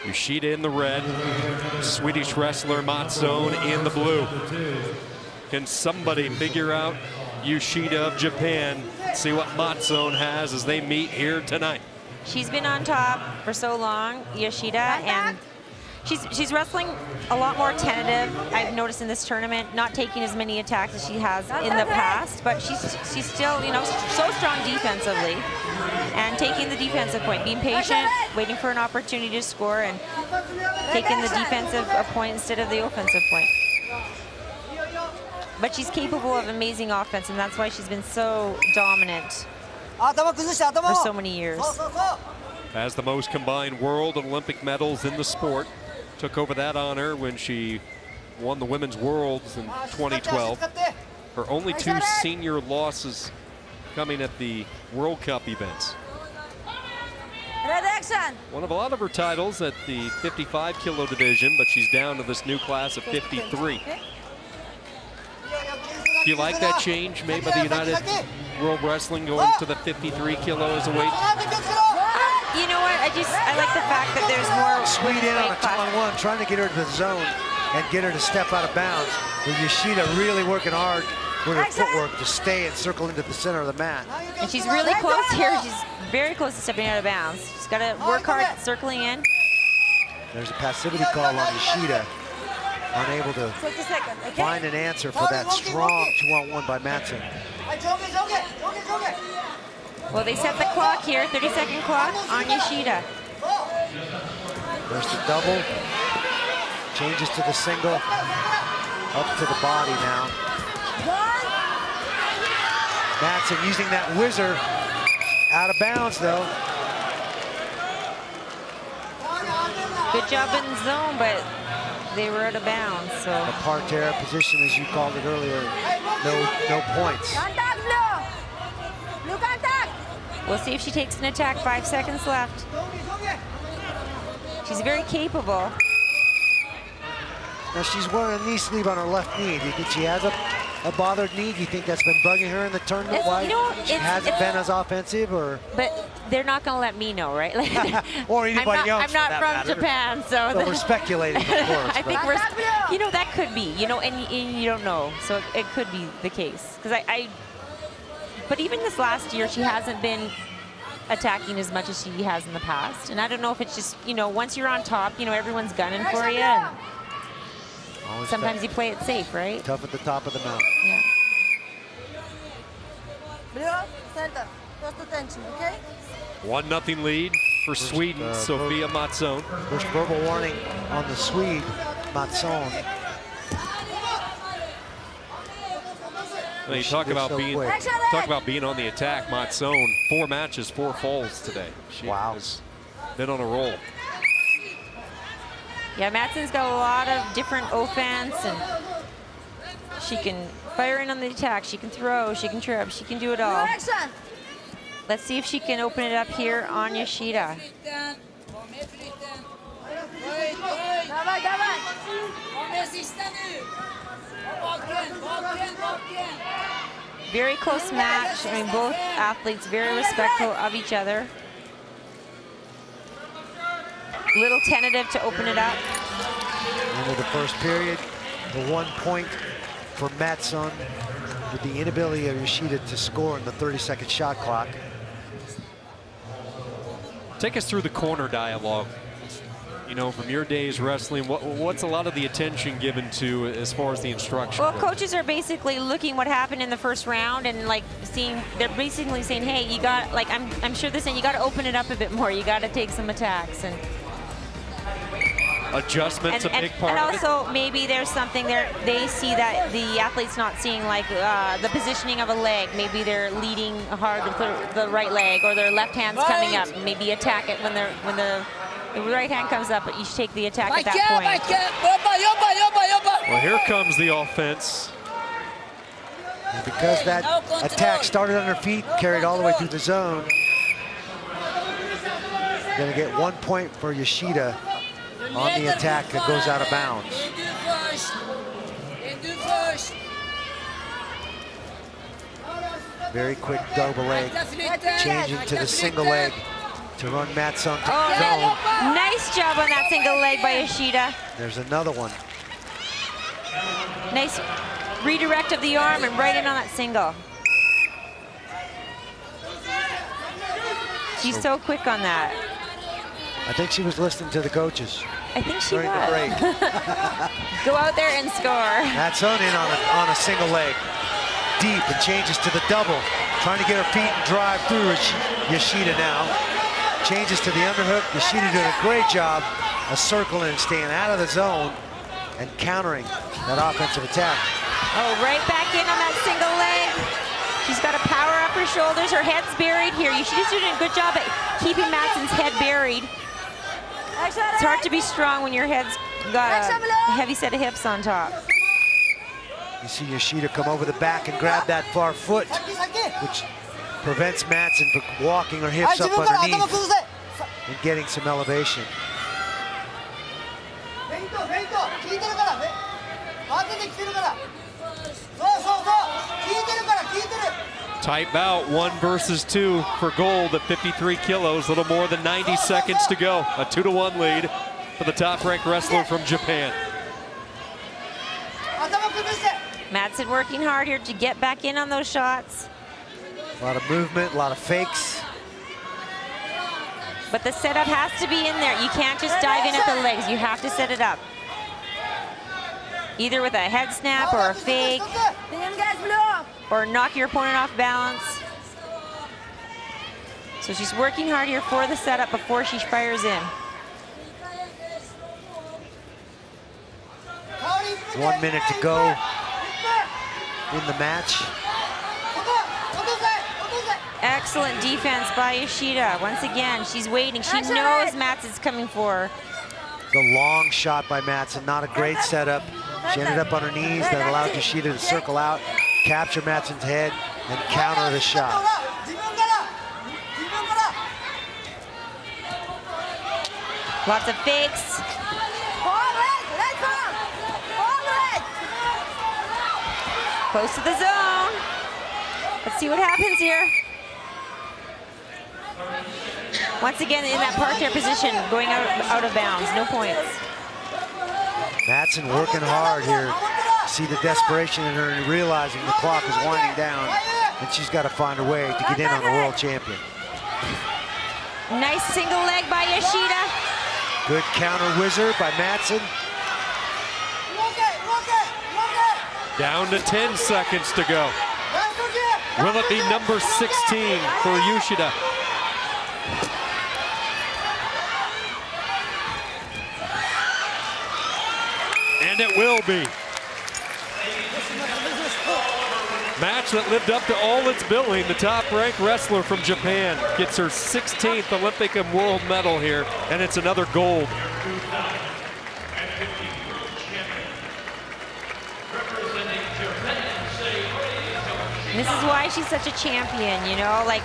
Yoshida in the red, Swedish wrestler Mattsson in the blue. Can somebody figure out Yoshida of Japan? See what Mattsson has as they meet here tonight. She's been on top for so long, Yoshida, and she's wrestling a lot more tentative. I've noticed in this tournament, not taking as many attacks as she has in the past, but she's still, you know, so strong defensively and taking the defensive point, being patient, waiting for an opportunity to score, and taking the defensive point instead of the offensive point. But she's capable of amazing offense, and that's why she's been so dominant for so many years. Has the most combined world and Olympic medals in the sport. Took over that honor when she won the Women's Worlds in 2012. Her only 2 senior losses coming at the World Cup events. One of a lot of her titles at the 55 kilo division, but she's down to this new class of 53. Do you like that change made by the United World Wrestling going to the 53 kilo as a weight? You know what? I like the fact that there's more. Sweet in on a 2-on-1, trying to get her to the zone and get her to step out of bounds. With Yoshida really working hard with her footwork to stay and circle into the center of the mat. And she's really close here. She's very close to stepping out of bounds. She's got to work hard circling in. There's a passivity call on Yoshida. Unable to find an answer for that strong 2-on-1 by Mattsson. Well, they set the clock here, 30-second clock on Yoshida. There's the double. Changes to the single. Up to the body now. Mattsson using that whizzer. Out of bounds, though. Good job in zone, but they were out of bounds, so. The parterre position, as you called it earlier, no points. We'll see if she takes an attack, 5 seconds left. She's very capable. Now she's wearing a knee sleeve on her left knee. Do you think she has a bothered knee? Do you think that's been bugging her in the tournament? Why you know, she hasn't been as offensive, or? But they're not going to let me know, right? Like, or anybody else. I'm not from matter. Japan, so we're speculating, of course. I think we're, you know, that could be, you know, and you don't know, so it could be the case. Because but even this last year, she hasn't been attacking as much as she has in the past, and I don't know if it's just, you know, once you're on top, you know, everyone's gunning for you. And sometimes you play it safe, right? Tough at the top of the mountain. Yeah. 1-0 lead for Sweden, Sofia Mattsson. First verbal warning on the Swede, Mattsson. Well, you talk about being on the attack. Mattsson, 4 matches, 4 falls today. She has been on a roll. Yeah, Mattsson's got a lot of different offense, and she can fire in on the attack. She can throw, she can trip, she can do it all. Let's see if she can open it up here on Yoshida. Very close match. I mean, both athletes very respectful of each other. Little tentative to open it up. Into the first period, the 1 point for Mattsson with the inability of Yoshida to score in the 30-second shot clock. Take us through the corner dialogue. You know, from your days wrestling, what's a lot of the attention given to as far as the instruction? Well, coaches are basically looking what happened in the first round and like seeing, they're basically saying, hey, you got, like, I'm sure they're saying you got to open it up a bit more. You got to take some attacks. And adjustment's a big part and of it. also maybe there's something there, they see that the athlete's not seeing, like the positioning of a leg. Maybe they're leading hard with the right leg, or their left hand's coming up. Maybe attack it when the right hand comes up, but you should take the attack at that point. Well, here comes the offense. And because that attack started on her feet, carried all the way through the zone, going to get 1 point for Yoshida on the attack that goes out of bounds. Very quick double leg, changing to the single leg to run Mattson to Oh, zone. nice job on that single leg by Yoshida. There's another one. Nice redirect of the arm and right in on that single. She's so quick on that. I think she was listening to the coaches. I think she During the break. was. Go out there and score. Mattson in on a single leg. Deep and changes to the double. Trying to get her feet and drive through Yoshida now. Changes to the underhook. Yoshida doing a great job of circling and staying out of the zone and countering that offensive attack. Oh, right back in on that single leg. She's got to power up her shoulders. Her head's buried here. Yoshida's doing a good job at keeping Mattson's head buried. It's hard to be strong when your head's got a heavy set of hips on top. You see Yoshida come over the back and grab that far foot, which prevents Mattson from walking her hips up underneath and getting some elevation. Tight bout, 1 versus 2 for gold at 53 kilos, a little more than 90 seconds to go. A 2-1 lead for the top-ranked wrestler from Japan. Mattson working hard here to get back in on those shots. A lot of movement, a lot of fakes. But the setup has to be in there. You can't just dive in at the legs. You have to set it up. Either with a head snap or a fake, or knock your opponent off balance. So she's working hard here for the setup before she fires in. 1 minute to go in the match. Excellent defense by Yoshida. Once again, she's waiting. She knows Mattson's coming for her. The long shot by Mattson, not a great setup. She ended up on her knees. That allowed Yoshida to circle out, capture Mattson's head, and counter the shot. Lots of fakes. Close to the zone. Let's see what happens here. Once again, in that parterre position, going out of bounds, no points. Mattson working hard here. See the desperation in her and realizing the clock is winding down, and she's got to find a way to get in on the world champion. Nice single leg by Yoshida. Good counter whizzer by Mattson. Down to 10 seconds to go. Will it be number 16 for Yoshida? And it will be. Match that lived up to all its billing. The top-ranked wrestler from Japan gets her 16th Olympic and world medal here, and it's another gold. And this is why she's such a champion, you know, like